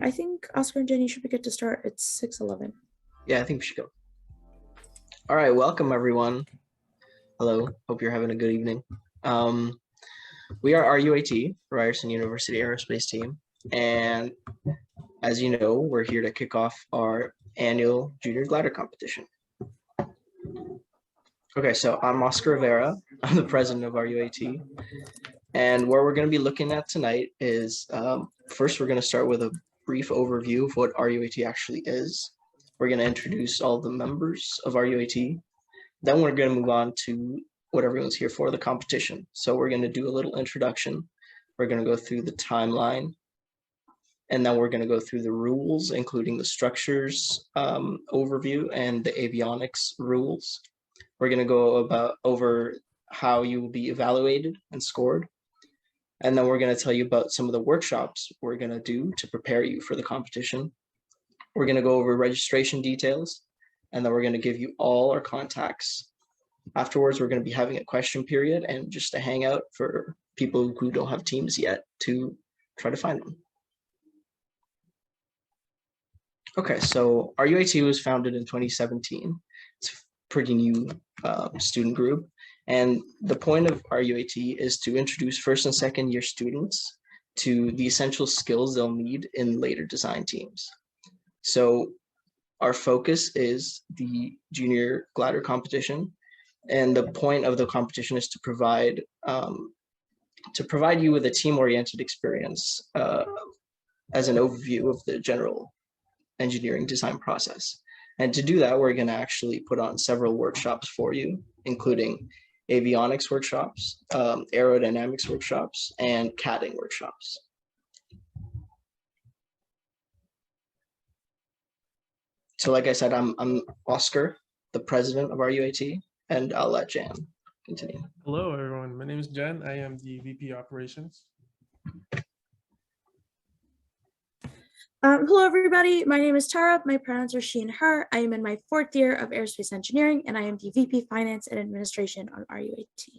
I think Oscar and Jenny should be good to start. It's 6:11. Yeah, I think we should go. All right, welcome everyone. Hello, hope you're having a good evening. We are RUAT, Ryerson University Aerospace Team, and as you know, we're here to kick off our annual junior glider competition. Okay, so I'm Oscar Rivera. I'm the president of RUAT, and what we're going to be looking at tonight is first we're going to start with a brief overview of what RUAT actually is. We're going to introduce all the members of RUAT. Then we're going to move on to what everyone's here for, the competition. So we're going to do a little introduction. We're going to go through the timeline, and then we're going to go through the rules, including the structures overview and the avionics rules. We're going to go over how you will be evaluated and scored. And then we're going to tell you about some of the workshops we're going to do to prepare you for the competition. We're going to go over registration details, and then we're going to give you all our contacts. Afterwards, we're going to be having a question period and just a hangout for people who don't have teams yet to try to find them. Okay, so RUAT was founded in 2017. It's a pretty new student group. And the point of RUAT is to introduce first and second year students to the essential skills they'll need in later design teams. So our focus is the junior glider competition. And the point of the competition is to provide you with a team-oriented experience as an overview of the general engineering design process. And to do that, we're going to actually put on several workshops for you, including avionics workshops, aerodynamics workshops, and CADing workshops. So like I said, I'm Oscar, the president of RUAT, and I'll let Jan continue. Hello, everyone. My name is Jan. I am the VP Operations. Hello, everybody. My name is Tara. My pronouns are she and her. I am in my 4th year of aerospace engineering, and I am the VP Finance and Administration on RUAT.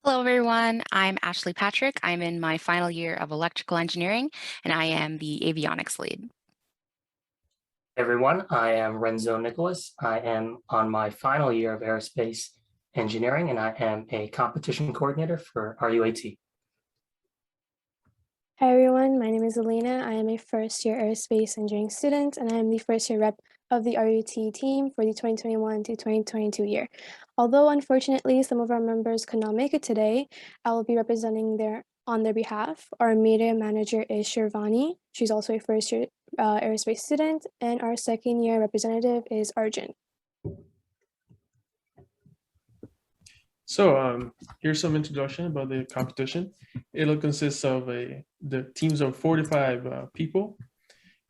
Hello, everyone. I'm Ashley Patrick. I'm in my final year of electrical engineering, and I am the avionics lead. Everyone, I am Renzo Nicholas. I am on my final year of aerospace engineering, and I am a competition coordinator for RUAT. Hi everyone, my name is Elena. I am a first-year aerospace engineering student, and I am the first-year rep of the RUT team for the 2021 to 2022 year. Although unfortunately some of our members could not make it today, I will be representing on their behalf. Our media manager is Shirvani. She's also a first-year aerospace student, and our second-year representative is Arjun. So here's some introduction about the competition. It'll consist of the teams of 45 people.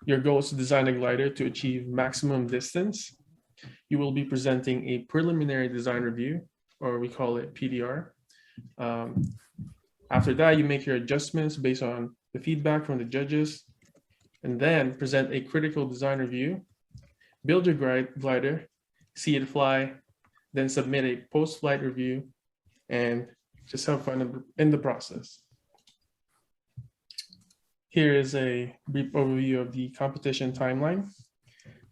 Your goal is to design a glider to achieve maximum distance. You will be presenting a preliminary design review, or we call it PDR. After that, you make your adjustments based on the feedback from the judges, and then present a critical design review, build your glider, see it fly, then submit a post-flight review, and just have fun in the process. Here is a brief overview of the competition timeline.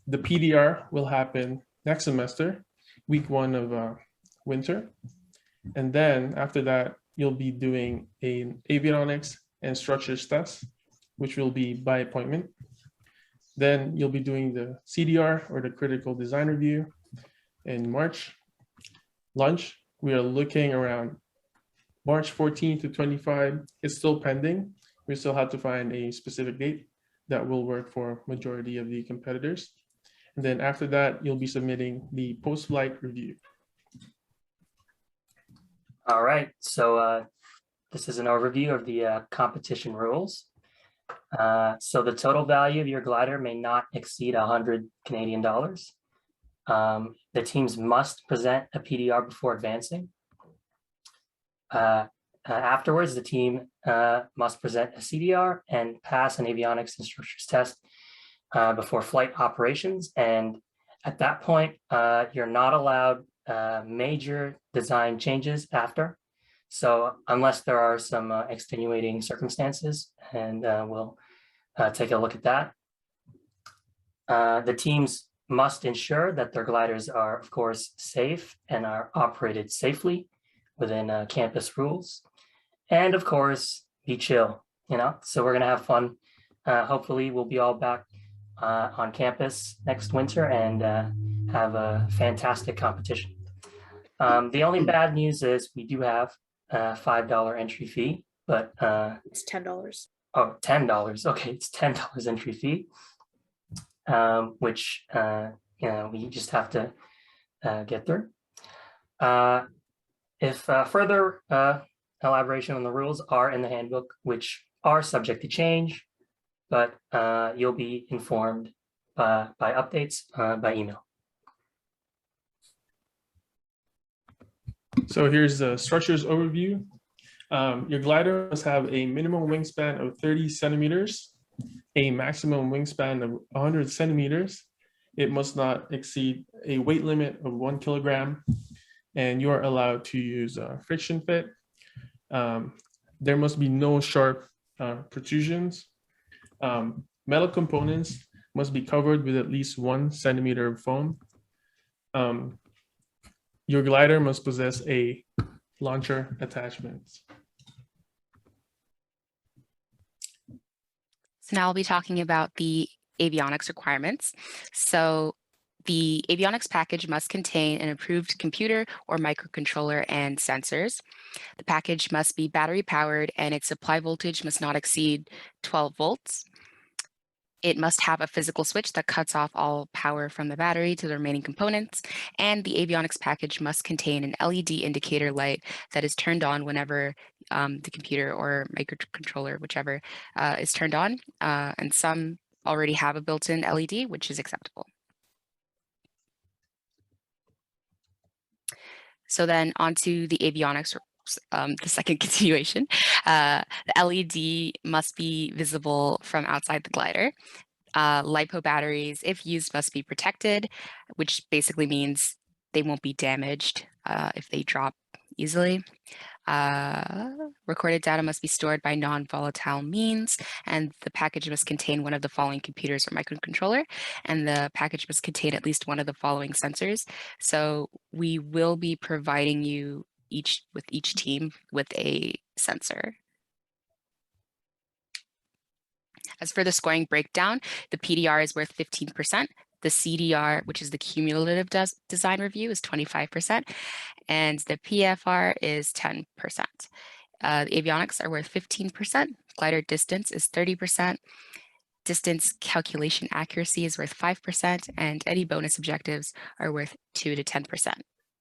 The PDR will happen next semester, week 1 of winter. And then after that, you'll be doing an avionics and structures test, which will be by appointment. Then you'll be doing the CDR, or the critical design review, in March. Lunch, we are looking around March 14 to 25. It's still pending. We still have to find a specific date that will work for majority of the competitors. And then after that, you'll be submitting the post-flight review. All right, so this is an overview of the competition rules. So the total value of your glider may not exceed 100 Canadian dollars. The teams must present a PDR before advancing. Afterwards, the team must present a CDR and pass an avionics and structures test before flight operations. And at that point, you're not allowed major design changes after. So unless there are some extenuating circumstances, and we'll take a look at that. The teams must ensure that their gliders are, of course, safe and are operated safely within campus rules. And of course, be chill, so we're gonna have fun. Hopefully we'll be all back on campus next winter and have a fantastic competition. The only bad news is we do have a $5 entry fee, but It's $10. oh, $10. Okay, it's $10 entry fee, which we just have to get through. If further elaboration on the rules are in the handbook, which are subject to change, but you'll be informed by updates by email. So here's the structures overview. Your glider must have a minimum wingspan of 30 centimeters, a maximum wingspan of 100 centimeters. It must not exceed a weight limit of 1 kilogram, and you are allowed to use friction fit. There must be no sharp protrusions. Metal components must be covered with at least 1 centimeter of foam. Your glider must possess a launcher attachment. So now I'll be talking about the avionics requirements. So the avionics package must contain an approved computer or microcontroller and sensors. The package must be battery powered and its supply voltage must not exceed 12 volts. It must have a physical switch that cuts off all power from the battery to the remaining components, and the avionics package must contain an LED indicator light that is turned on whenever the computer or microcontroller, whichever, is turned on, and some already have a built-in LED, which is acceptable. So then onto the avionics, the second continuation. The LED must be visible from outside the glider. LiPo batteries, if used, must be protected, which basically means they won't be damaged if they drop easily. Recorded data must be stored by non-volatile means, and the package must contain one of the following computers or microcontroller, and the package must contain at least one of the following sensors. So we will be providing you each team with a sensor. As for the scoring breakdown, the PDR is worth 15%. The CDR, which is the cumulative design review, is 25%, and the PFR is 10%. The avionics are worth 15%. Glider distance is 30%. Distance calculation accuracy is worth 5%, and any bonus objectives are worth 2 to 10%.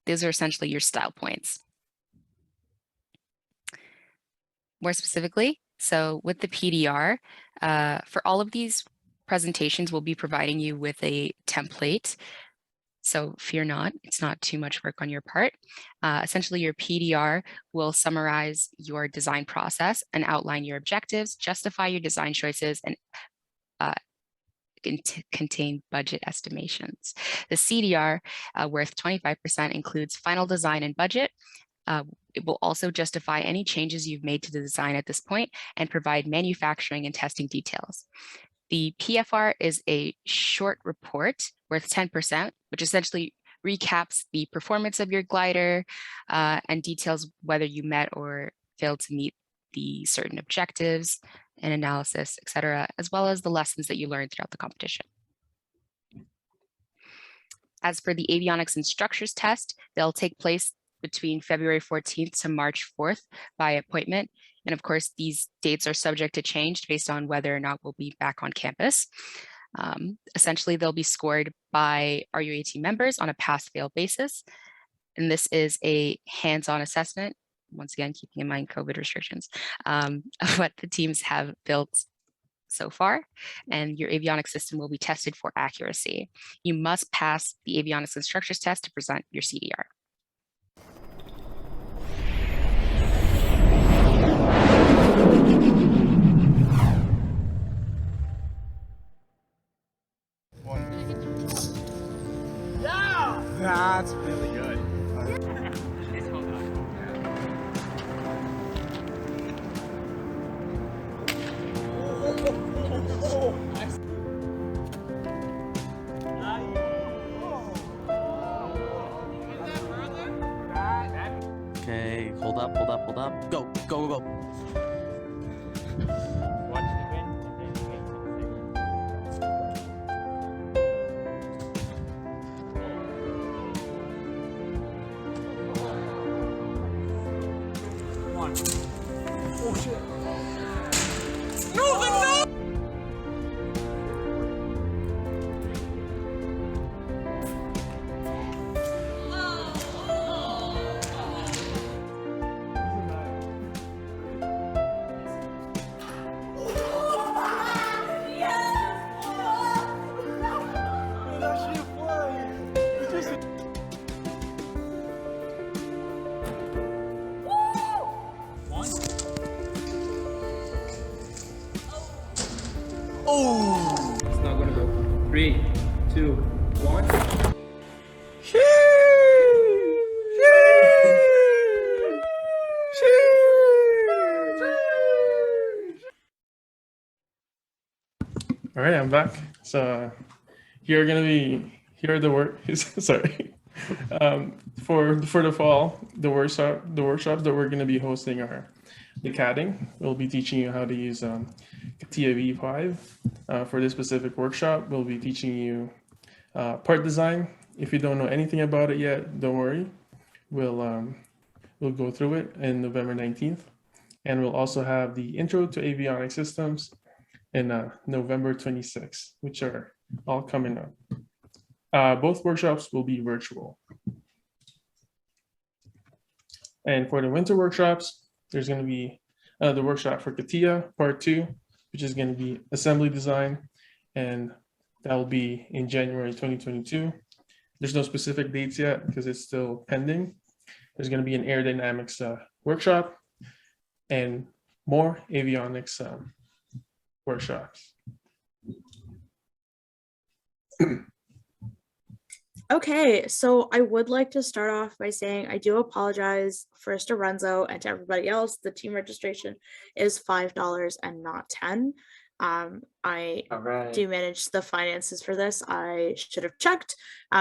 Those are essentially your style points. More specifically, so with the PDR, for all of these presentations, we'll be providing you with a template. So fear not, it's not too much work on your part. Essentially, your PDR will summarize your design process and outline your objectives, justify your design choices, and contain budget estimations. The CDR, worth 25%, includes final design and budget. It will also justify any changes you've made to the design at this point and provide manufacturing and testing details. The PFR is a short report worth 10%, which essentially recaps the performance of your glider and details whether you met or failed to meet the certain objectives and analysis, etc., as well as the lessons that you learned throughout the competition. As for the avionics and structures test, they'll take place between February 14th to March 4th by appointment. And of course, these dates are subject to change based on whether or not we'll be back on campus. Essentially, they'll be scored by RUAT members on a pass-fail basis. And this is a hands-on assessment, once again, keeping in mind COVID restrictions, of what the teams have built so far, and your avionics system will be tested for accuracy. You must pass the avionics and structures test to present your CDR. That's really good. Hold up, hold up, hold up. Go, go, go, go. Watch the wind and then wait for the signal. One. Oh shit. Oh! It's not gonna go. 3, 2, 1. All right, I'm back. So here are the work. Sorry, for the fall, the workshops that we're gonna be hosting are the CADing. We'll be teaching you how to use CATIA V5. For this specific workshop, we'll be teaching you part design. If you don't know anything about it yet, don't worry. We'll go through it in November 19th, and we'll also have the intro to avionics systems in November 26th, which are all coming up. Both workshops will be virtual. And for the winter workshops, there's going to be the workshop for CATIA Part 2, which is going to be assembly design, and that will be in January 2022. There's no specific dates yet because it's still pending. There's going to be an aerodynamics workshop and more avionics workshops. Okay, so I would like to start off by saying I do apologize first to Renzo and to everybody else. The team registration is $5 and not 10. I All right. do manage the finances for this. I should have checked.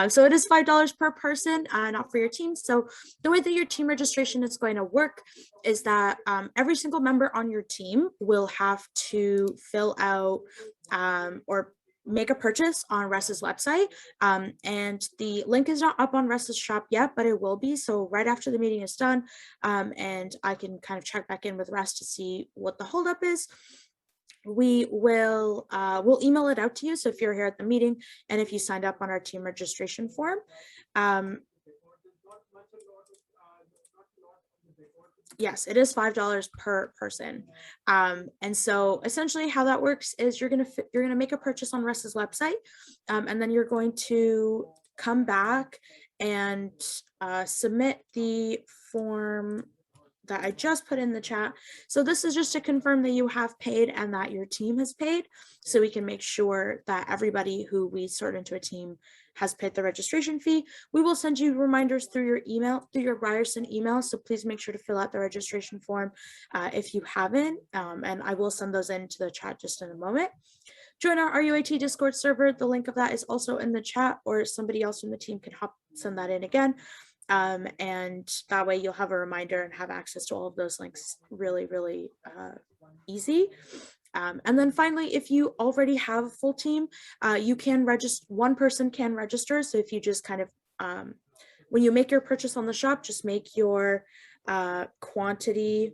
So it is $5 per person, not for your team. So the way that your team registration is going to work is that every single member on your team will have to fill out or make a purchase on Russ's website. And the link is not up on Russ's shop yet, but it will be. So right after the meeting is done, and I can kind of check back in with Russ to see what the holdup is. We will we'll email it out to you. So if you're here at the meeting and if you signed up on our team registration form, yes, it is $5 per person. And so essentially how that works is you're gonna make a purchase on Russ's website, and then you're going to come back and submit the form that I just put in the chat. So this is just to confirm that you have paid and that your team has paid, so we can make sure that everybody who we sort into a team has paid the registration fee. We will send you reminders through your email, through your Ryerson email. So please make sure to fill out the registration form if you haven't, and I will send those into the chat just in a moment. Join our RUAT Discord server. The link of that is also in the chat, or somebody else from the team can send that in again. And that way you'll have a reminder and have access to all of those links really easy. And then finally, if you already have a full team, you can register, one person can register. So if you just kind of, when you make your purchase on the shop, just make your quantity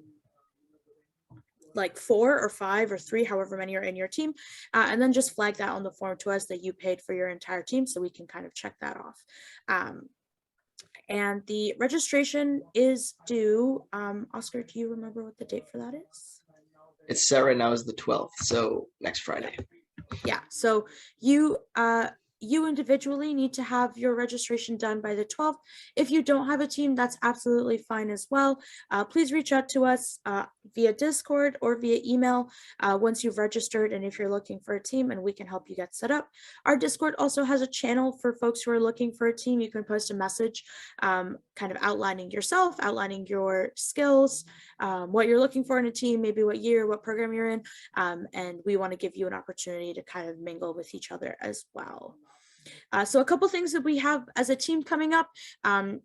like 4 or 5 or 3, however many are in your team, and then just flag that on the form to us that you paid for your entire team, so we can kind of check that off. And the registration is due, Oscar, do you remember what the date for that is? It's set right now as the 12th, so next Friday. Yeah, so you individually need to have your registration done by the 12th. If you don't have a team, that's absolutely fine as well. Please reach out to us via Discord or via email once you've registered and if you're looking for a team, and we can help you get set up. Our Discord also has a channel for folks who are looking for a team. You can post a message kind of outlining yourself, outlining your skills, what you're looking for in a team, maybe what year, what program you're in, and we want to give you an opportunity to kind of mingle with each other as well. So a couple things that we have as a team coming up,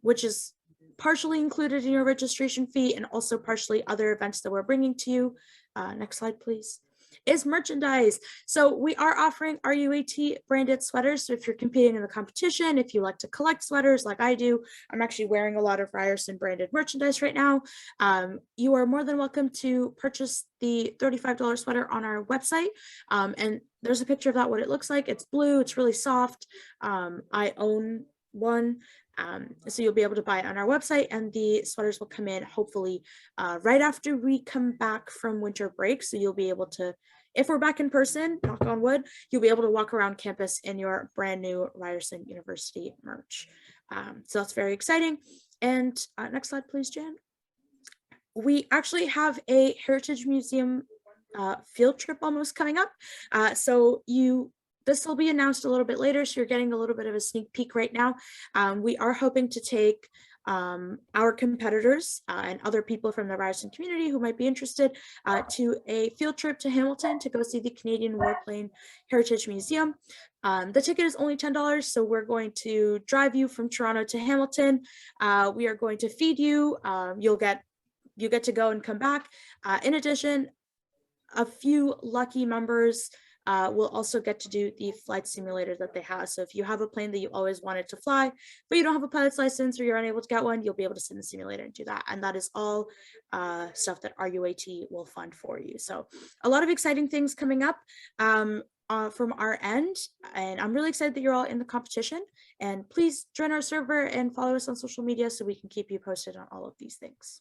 which is partially included in your registration fee and also partially other events that we're bringing to you. Next slide, please. Is merchandise. So we are offering RUAT branded sweaters. So if you're competing in the competition, if you like to collect sweaters like I do, I'm actually wearing a lot of Ryerson branded merchandise right now. You are more than welcome to purchase the $35 sweater on our website. And there's a picture of that, what it looks like. It's blue, it's really soft. I own one. So you'll be able to buy it on our website, and the sweaters will come in hopefully right after we come back from winter break. So you'll be able to, if we're back in person, knock on wood, you'll be able to walk around campus in your brand new Ryerson University merch. So that's very exciting. And next slide, please, Jan. We actually have a Heritage Museum field trip almost coming up. This will be announced a little bit later, so you're getting a little bit of a sneak peek right now. We are hoping to take our competitors and other people from the Ryerson community who might be interested to a field trip to Hamilton to go see the Canadian Warplane Heritage Museum. The ticket is only $10, so we're going to drive you from Toronto to Hamilton. We are going to feed you. You get to go and come back. In addition, a few lucky members will also get to do the flight simulator that they have. So if you have a plane that you always wanted to fly, but you don't have a pilot's license or you're unable to get one, you'll be able to sit in the simulator and do that. And that is all stuff that RUAT will fund for you. So a lot of exciting things coming up from our end. And I'm really excited that you're all in the competition. And please join our server and follow us on social media so we can keep you posted on all of these things.